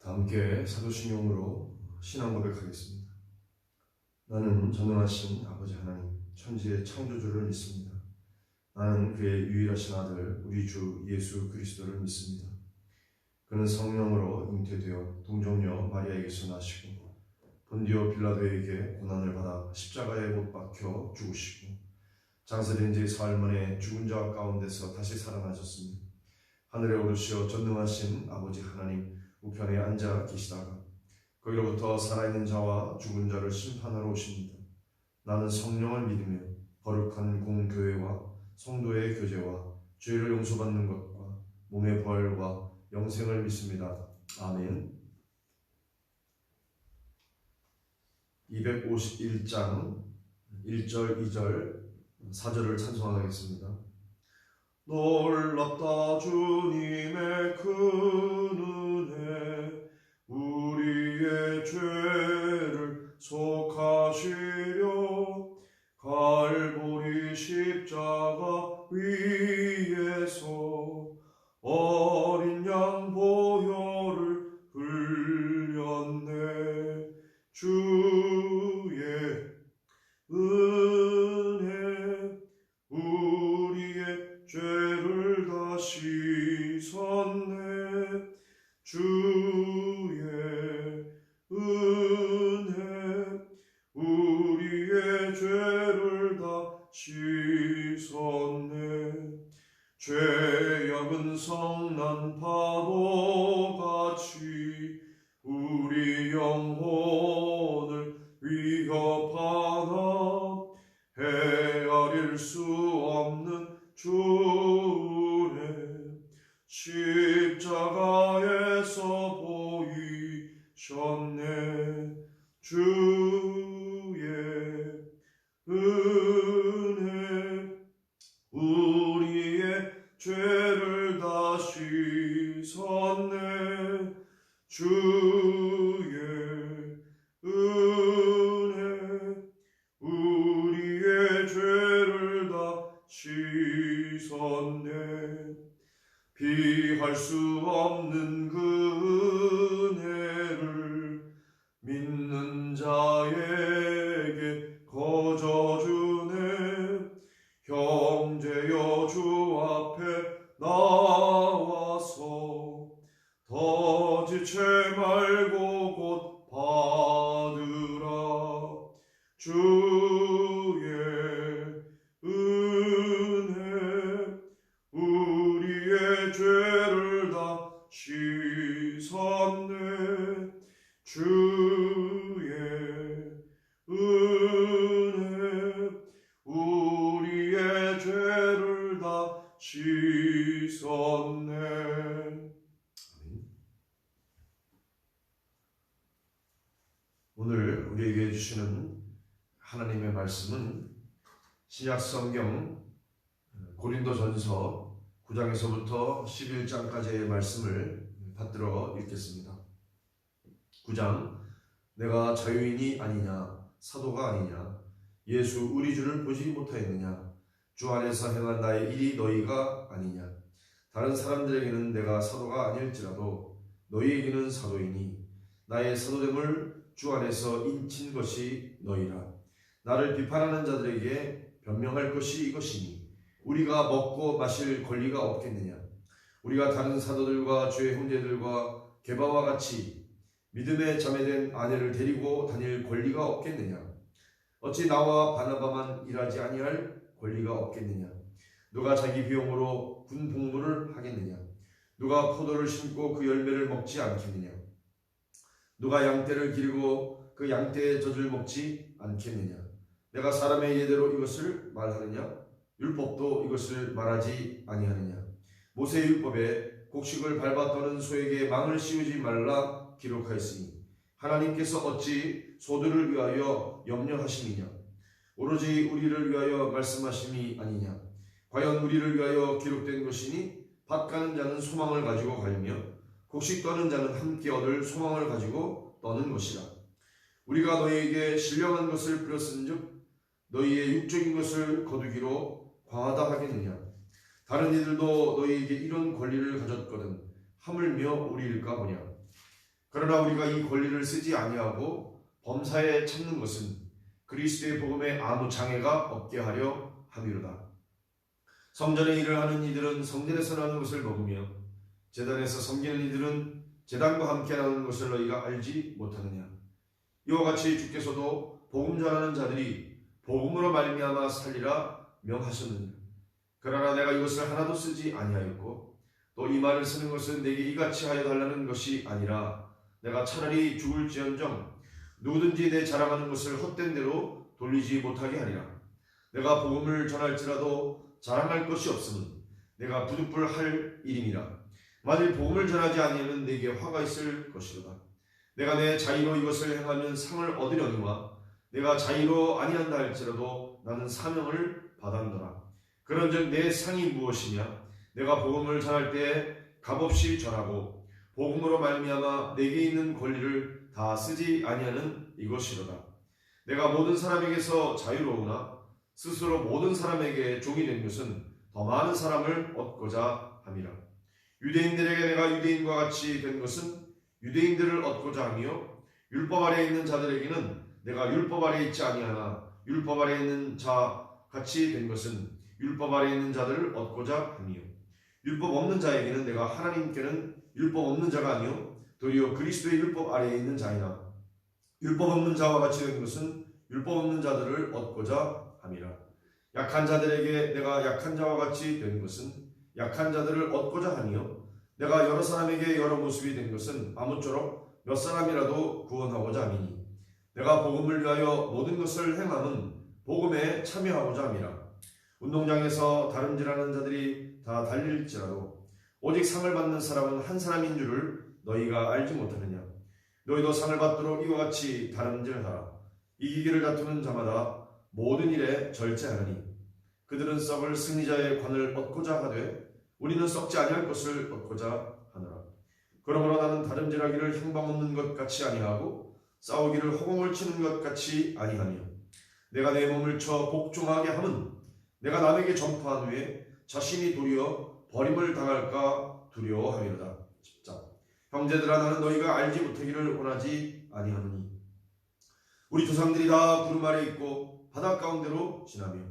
함께 사도신경으로 신앙 고백하겠습니다. 나는 전능하신 아버지 하나님, 천지의 창조주를 믿습니다. 나는 그의 유일하신 아들 우리 주 예수 그리스도를 믿습니다. 그는 성령으로 잉태되어 동정녀 마리아에게서 나시고 본디오 빌라도에게 고난을 받아 십자가에 못 박혀 죽으시고 장사된 지 사흘 만에 죽은 자 가운데서 다시 살아나셨으니 하늘에 오르시어 전능하신 아버지 하나님 우편에 앉아 계시다가 거기로부터 살아있는 자와 죽은 자를 심판하러 오십니다. 나는 성령을 믿으며 거룩한 공교회와 성도의 교제와 죄를 용서받는 것과 몸의 부활과 영생을 믿습니다. 아멘. 251장 1절 2절 4절을 찬송하겠습니다. 놀랍다 주님의 큰 은혜, 우리의 죄를 속하시려 갈보리 십자가 위에서 어린 양 보혈을 흘렸네. 주의 은혜 우리의 죄를 다 씻었네. 주의 은혜 우리의 죄를 다 씻었네. 죄악은 성난 파도같이 우리 영혼을 위협하나 헤아릴 수 없는 주의 십자가에서 보이셨네. 주의 은혜 우리의 죄를 다 씻었네. 주의 은혜 우리의 죄를 다 씻었네. 비할 수 없는 그 은혜를 믿는 자에게 거저주네. 형제여 주 앞에 나와서 더 지체 말고 곧 받으라. 주의 은혜 우리의 죄를 다 씻었네. 주의 은혜 우리의 죄를 다 씻었네. 오늘 우리에게 주시는 하나님의 말씀은 신약성경 고린도전서 9장에서부터 11장까지의 말씀을 받들어 읽겠습니다. 9장, 내가 자유인이 아니냐, 사도가 아니냐, 예수 우리 주를 보지 못하였느냐, 주 안에서 행한 나의 일이 너희가 아니냐. 다른 사람들에게는 내가 사도가 아닐지라도 너희에게는 사도이니 나의 사도됨을 주 안에서 인친 것이 너희라. 나를 비판하는 자들에게 변명할 것이 이것이니 우리가 먹고 마실 권리가 없겠느냐. 우리가 다른 사도들과 주의 형제들과 게바와 같이 믿음에 자매된 아내를 데리고 다닐 권리가 없겠느냐. 어찌 나와 바나바만 일하지 아니할 권리가 없겠느냐. 누가 자기 비용으로 군 복무를 하겠느냐. 누가 포도를 심고 그 열매를 먹지 않겠느냐. 누가 양떼를 기르고 그 양떼의 젖을 먹지 않겠느냐. 내가 사람의 예대로 이것을 말하느냐. 율법도 이것을 말하지 아니하느냐. 모세의 율법에 곡식을 밟아 떠는 소에게 망을 씌우지 말라 기록하였으니 하나님께서 어찌 소들을 위하여 염려하심이냐. 오로지 우리를 위하여 말씀하심이 아니냐. 과연 우리를 위하여 기록된 것이니 밭 가는 자는 소망을 가지고 갈며 곡식 떠는 자는 함께 얻을 소망을 가지고 떠는 것이라. 우리가 너희에게 신령한 것을 빌었은즉 너희의 육적인 것을 거두기로 과하다 하겠느냐. 다른 이들도 너희에게 이런 권리를 가졌거든 하물며 우리일까 보냐. 그러나 우리가 이 권리를 쓰지 아니하고 범사에 참는 것은 그리스도의 복음에 아무 장애가 없게 하려 함이로다. 성전의 일을 하는 이들은 성전에서 나는 것을 먹으며 제단에서 섬기는 이들은 제단과 함께 나누는 것을 너희가 알지 못하느냐. 이와 같이 주께서도 복음 전하는 자들이 복음으로 말미암아 살리라 명하셨느니라. 그러나 내가 이것을 하나도 쓰지 아니하였고 또 이 말을 쓰는 것은 내게 이같이 하여 달라는 것이 아니라 내가 차라리 죽을지언정 누구든지 내 자랑하는 것을 헛된 대로 돌리지 못하게 하리라. 내가 복음을 전할지라도 자랑할 것이 없으면 내가 부득불할 일임이라. 만일 복음을 전하지 아니하면 내게 화가 있을 것이로다. 내가 내 자의로 이것을 행하면 상을 얻으려니와 내가 자의로 아니한다 할지라도 나는 사명을 받았노라. 그런즉 내 상이 무엇이냐? 내가 복음을 전할 때에 값없이 전하고 복음으로 말미암아 내게 있는 권리를 다 쓰지 아니하는 이것이로다. 내가 모든 사람에게서 자유로우나 스스로 모든 사람에게 종이 된 것은 더 많은 사람을 얻고자 함이라. 유대인들에게 내가 유대인과 같이 된 것은 유대인들을 얻고자 하며 율법 아래에 있는 자들에게는 내가 율법 아래에 있지 아니하나 율법 아래에 있는 자 같이 된 것은 율법 아래에 있는 자들을 얻고자 하며 율법 없는 자에게는 내가 하나님께는 율법 없는 자가 아니요 도리어 그리스도의 율법 아래에 있는 자이나 율법 없는 자와 같이 된 것은 율법 없는 자들을 얻고자 함이라. 약한 자들에게 내가 약한 자와 같이 된 것은 약한 자들을 얻고자 하며 내가 여러 사람에게 여러 모습이 된 것은 아무쪼록 몇 사람이라도 구원하고자 함이니 내가 복음을 위하여 모든 것을 행함은 복음에 참여하고자 함이라. 운동장에서 다름질하는 자들이 다 달릴지라도 오직 상을 받는 사람은 한 사람인 줄을 너희가 알지 못하느냐. 너희도 상을 받도록 이와 같이 다름질하라. 이기기를 다투는 자마다 모든 일에 절제하느니 그들은 썩을 승리자의 관을 얻고자 하되 우리는 썩지 아니할 것을 얻고자 하노라. 그러므로 나는 다름질하기를 향방 없는 것 같이 아니하고 싸우기를 허공을 치는 것 같이 아니하며 내가 내 몸을 쳐 복종하게 함은 내가 남에게 전파한 후에 자신이 도리어 버림을 당할까 두려워함이로다. 10장. 형제들아 나는 너희가 알지 못하기를 원하지 아니하노니 우리 조상들이 다 구름 아래 있고 바다 가운데로 지나며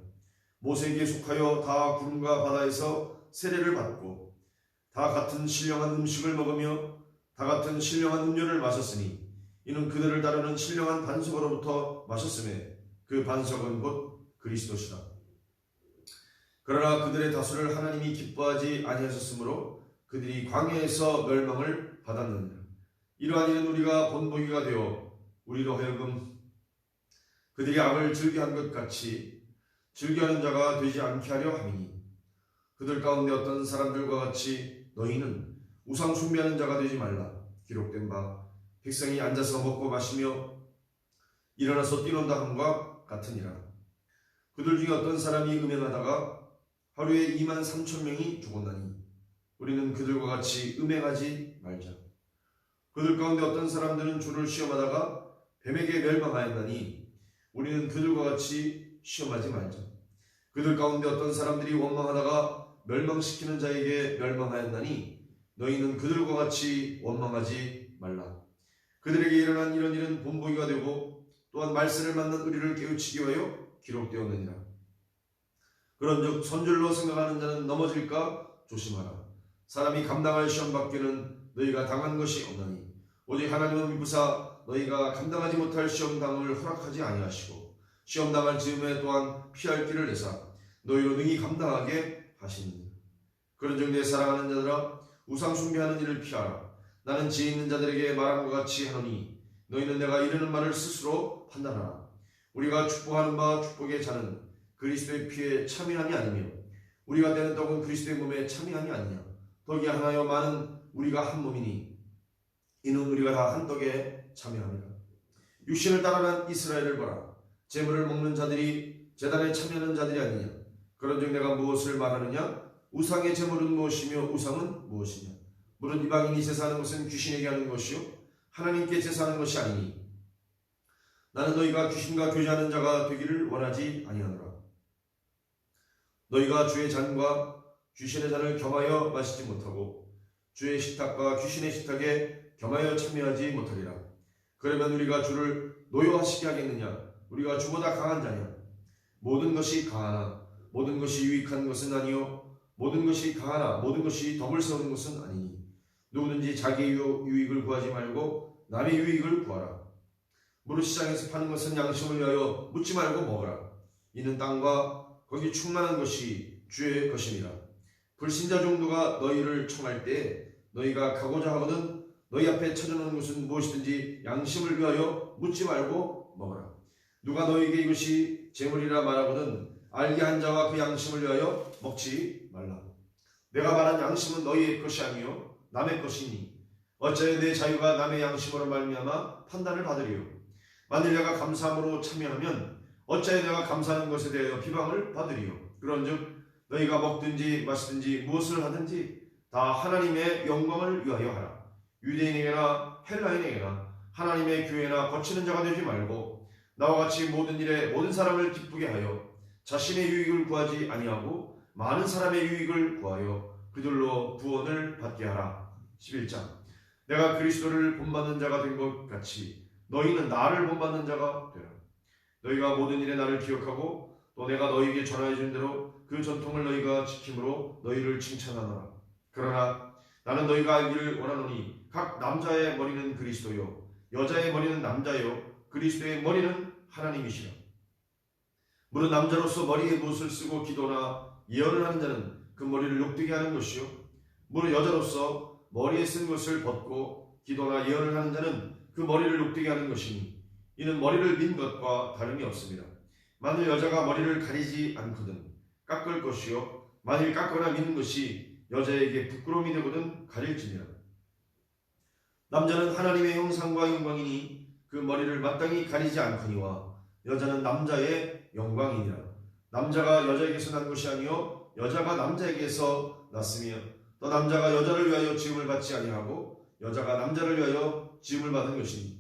모세에게 속하여 다 구름과 바다에서 세례를 받고 다 같은 신령한 음식을 먹으며 다 같은 신령한 음료를 마셨으니 이는 그들을 따르는 신령한 반석으로부터 마셨음에 그 반석은 곧 그리스도시다. 그러나 그들의 다수를 하나님이 기뻐하지 아니하셨으므로 그들이 광야에서 멸망을 받았느니라. 이러한 일은 우리가 본보기가 되어 우리로 하여금 그들이 악을 즐겨한 것 같이 즐겨하는 자가 되지 않게 하려 함이니 그들 가운데 어떤 사람들과 같이 너희는 우상 숭배하는 자가 되지 말라. 기록된 바 백성이 앉아서 먹고 마시며 일어나서 뛰논다 함과 같으니라. 그들 중에 어떤 사람이 음행하다가 하루에 23,000명이 죽었나니 우리는 그들과 같이 음행하지 말자. 그들 가운데 어떤 사람들은 주를 시험하다가 뱀에게 멸망하였나니 우리는 그들과 같이 시험하지 말자. 그들 가운데 어떤 사람들이 원망하다가 멸망시키는 자에게 멸망하였나니 너희는 그들과 같이 원망하지 말라. 그들에게 일어난 이런 일은 본보기가 되고 또한 말씀을 만난 우리를 깨우치기 위하여 기록되었느니라. 그런즉 선줄로 생각하는 자는 넘어질까 조심하라. 사람이 감당할 시험 밖에는 너희가 당한 것이 없나니 오직 하나님은 미부사 너희가 감당하지 못할 시험당을 허락하지 아니하시고 시험당할 즈음에 또한 피할 길을 내사 너희로 능히 감당하게 하시느니라. 그런즉 내 사랑하는 자들아 우상 숭배하는 일을 피하라. 나는 지혜 있는 자들에게 말한 것 같이 하노니 너희는 내가 이르는 말을 스스로 판단하라. 우리가 축복하는 바 축복의 잔은 그리스도의 피에 참여함이 아니며 우리가 떼는 떡은 그리스도의 몸에 참여함이 아니냐. 떡이 하나여 많은 우리가 한 몸이니 이는 우리가 다 한 떡에 참여합니다. 육신을 따라간 이스라엘을 보라. 제물을 먹는 자들이 제단에 참여하는 자들이 아니냐. 그런즉 내가 무엇을 말하느냐. 우상의 제물은 무엇이며 우상은 무엇이냐. 물은 이방인이 제사하는 것은 귀신에게 하는 것이요 하나님께 제사하는 것이 아니니 나는 너희가 귀신과 교제하는 자가 되기를 원하지 아니하노라. 너희가 주의 잔과 귀신의 잔을 겸하여 마시지 못하고 주의 식탁과 귀신의 식탁에 겸하여 참여하지 못하리라. 그러면 우리가 주를 노여하시게 하겠느냐? 우리가 주보다 강한 자냐? 모든 것이 강하나 모든 것이 유익한 것은 아니요 모든 것이 강하나 모든 것이 덕을 세우는 것은 아니니 누구든지 자기의 유익을 구하지 말고 남의 유익을 구하라. 무릇 시장에서 파는 것은 양심을 위하여 묻지 말고 먹으라. 이는 땅과 거기 충만한 것이 주의 것임이라. 불신자 종도가 너희를 청할 때 너희가 가고자 하거든 너희 앞에 찾아놓은 것은 무엇이든지 양심을 위하여 묻지 말고 먹으라. 누가 너희에게 이것이 재물이라 말하거든 알게 한 자와 그 양심을 위하여 먹지 말라. 내가 말한 양심은 너희의 것이 아니요 남의 것이니 어찌하여 내 자유가 남의 양심으로 말미암아 판단을 받으리요. 만일 내가 감사함으로 참여하면 어찌하여 내가 감사하는 것에 대하여 비방을 받으리요. 그런즉 너희가 먹든지 마시든지 무엇을 하든지 다 하나님의 영광을 위하여 하라. 유대인에게나 헬라인에게나 하나님의 교회나 거치는 자가 되지 말고 나와 같이 모든 일에 모든 사람을 기쁘게 하여 자신의 유익을 구하지 아니하고 많은 사람의 유익을 구하여 그들로 구원을 받게 하라. 11장. 내가 그리스도를 본받는 자가 된 것 같이 너희는 나를 본받는 자가 되라. 너희가 모든 일에 나를 기억하고 또 내가 너희에게 전하여 준 대로 그 전통을 너희가 지킴으로 너희를 칭찬하노라. 그러나 나는 너희가 알기를 원하노니 각 남자의 머리는 그리스도요 여자의 머리는 남자요 그리스도의 머리는 하나님이시라. 무릇 남자로서 머리에 무엇을 쓰고 기도나 예언을 하는 자는 그 머리를 녹되게 하는 것이요 무릇 여자로서 머리에 쓴 것을 벗고 기도나 예언을 하는 자는 그 머리를 녹되게 하는 것이니 이는 머리를 민 것과 다름이 없습니다. 만일 여자가 머리를 가리지 않거든 깎을 것이요 만일 깎거나 미는 것이 여자에게 부끄러움이 되거든 가릴지니라. 남자는 하나님의 형상과 영광이니 그 머리를 마땅히 가리지 않거니와 여자는 남자의 영광이니라. 남자가 여자에게서 난 것이 아니요 여자가 남자에게서 났으며 또 남자가 여자를 위하여 지음을 받지 아니하고 여자가 남자를 위하여 지음을 받은 것이니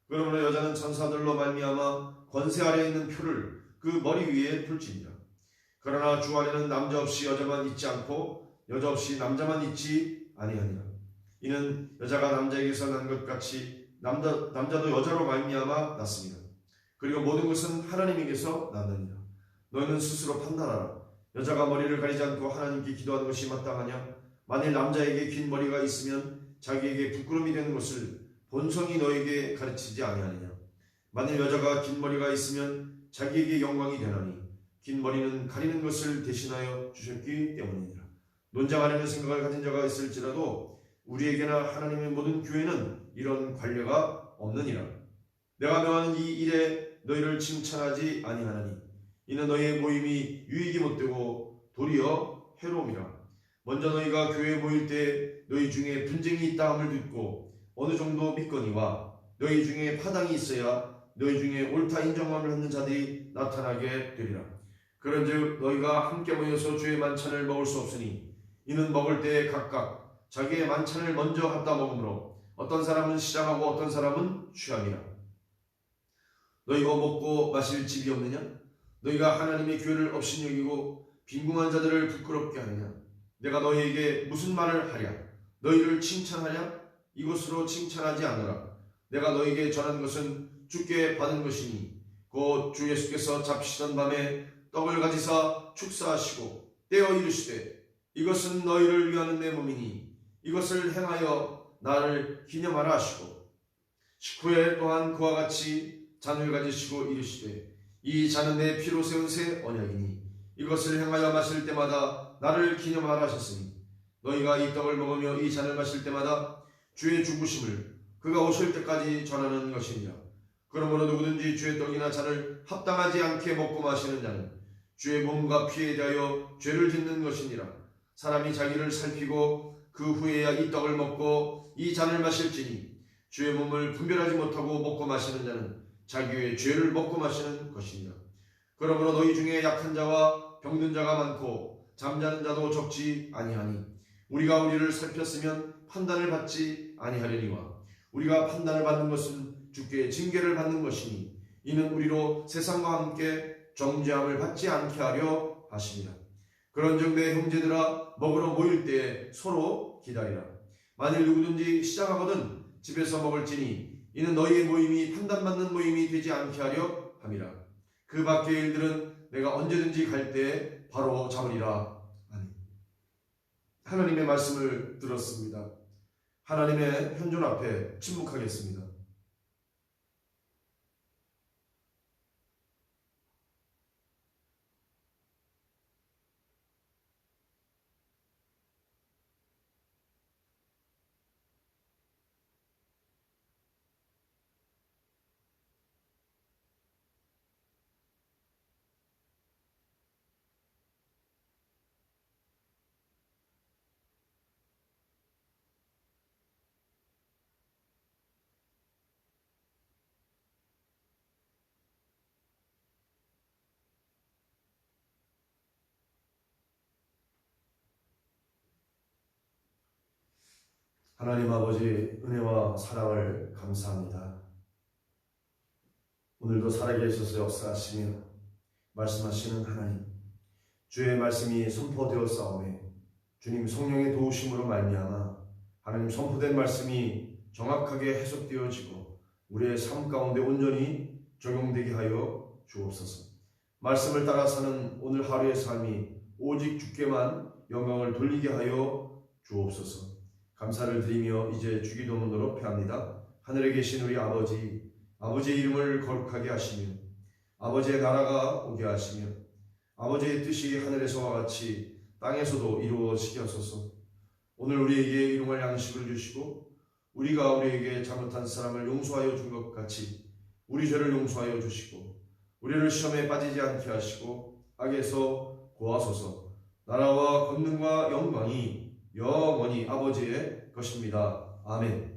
그러므로 여자는 천사들로 말미암아 권세 아래에 있는 표를 그 머리 위에 풀지니라. 그러나 주 안에는 남자 없이 여자만 있지 않고 여자 없이 남자만 있지 아니하니라. 이는 여자가 남자에게서 난 것 같이 남자도 여자로 말미암아 났습니다. 그리고 모든 것은 하나님에게서 났느니라. 너희는 스스로 판단하라. 여자가 머리를 가리지 않고 하나님께 기도하는 것이 마땅하냐? 만일 남자에게 긴 머리가 있으면 자기에게 부끄러움이 되는 것을 본성이 너에게 가르치지 아니하느냐? 만일 여자가 긴 머리가 있으면 자기에게 영광이 되나니 긴 머리는 가리는 것을 대신하여 주셨기 때문이니라. 논쟁하려는 생각을 가진 자가 있을지라도 우리에게나 하나님의 모든 교회는 이런 관례가 없느니라. 내가 명하는 이 일에 너희를 칭찬하지 아니하나니 이는 너희의 모임이 유익이 못되고 도리어 해로움이라. 먼저 너희가 교회에 모일 때 너희 중에 분쟁이 있다 함을 듣고 어느 정도 믿거니와 너희 중에 파당이 있어야 너희 중에 옳다 인정함을 하는 자들이 나타나게 되리라. 그런즉 너희가 함께 모여서 주의 만찬을 먹을 수 없으니 이는 먹을 때에 각각 자기의 만찬을 먼저 갖다 먹으므로 어떤 사람은 시장하고 어떤 사람은 취함이라. 너희가 먹고 마실 집이 없느냐? 너희가 하나님의 교회를 업신여기고 빈궁한 자들을 부끄럽게 하느냐? 내가 너희에게 무슨 말을 하랴? 너희를 칭찬하랴? 이것으로 칭찬하지 않으라. 내가 너희에게 전한 것은 주께 받은 것이니 곧 주 예수께서 잡히시던 밤에 떡을 가지사 축사하시고 떼어 이르시되 이것은 너희를 위하는 내 몸이니 이것을 행하여 나를 기념하라 하시고 식후에 또한 그와 같이 잔을 가지시고 이르시되 이 잔은 내 피로 세운 새 언약이니 이것을 행하여 마실 때마다 나를 기념하라 하셨으니 너희가 이 떡을 먹으며 이 잔을 마실 때마다 주의 죽으심을 그가 오실 때까지 전하는 것이니라. 그러므로 누구든지 주의 떡이나 잔을 합당하지 않게 먹고 마시는 자는 주의 몸과 피에 대하여 죄를 짓는 것이니라. 사람이 자기를 살피고 그 후에야 이 떡을 먹고 이 잔을 마실지니 주의 몸을 분별하지 못하고 먹고 마시는 자는 자기의 죄를 먹고 마시는 것이니라. 그러므로 너희 중에 약한 자와 병든 자가 많고 잠자는 자도 적지 아니하니 우리가 우리를 살폈으면 판단을 받지 아니하려니와 우리가 판단을 받는 것은 주께 징계를 받는 것이니 이는 우리로 세상과 함께 정죄함을 받지 않게 하려 하심이라. 그런즉 내 형제들아 먹으러 모일 때 서로 기다리라. 만일 누구든지 시장하거든 집에서 먹을지니 이는 너희의 모임이 판단받는 모임이 되지 않게 하려 함이라. 그 밖의 일들은 내가 언제든지 갈 때 바로 잡으리라. 아멘. 하나님의 말씀을 들었습니다. 하나님의 현존 앞에 침묵하겠습니다. 하나님 아버지 은혜와 사랑을 감사합니다. 오늘도 살아계셔서 역사하시며 말씀하시는 하나님, 주의 말씀이 선포되었사오매 주님 성령의 도우심으로 말미암아 하나님 선포된 말씀이 정확하게 해석되어지고 우리의 삶 가운데 온전히 적용되게 하여 주옵소서. 말씀을 따라 사는 오늘 하루의 삶이 오직 주께만 영광을 돌리게 하여 주옵소서. 감사를 드리며 이제 주기도문으로 표합니다. 하늘에 계신 우리 아버지, 아버지의 이름을 거룩하게 하시며 아버지의 나라가 오게 하시며 아버지의 뜻이 하늘에서와 같이 땅에서도 이루어지게 하소서. 오늘 우리에게 일용할 양식을 주시고 우리가 우리에게 잘못한 사람을 용서하여 준 것 같이 우리 죄를 용서하여 주시고 우리를 시험에 빠지지 않게 하시고 악에서 구하소서. 나라와 권능과 영광이 영원히 아버지의 것입니다. 아멘.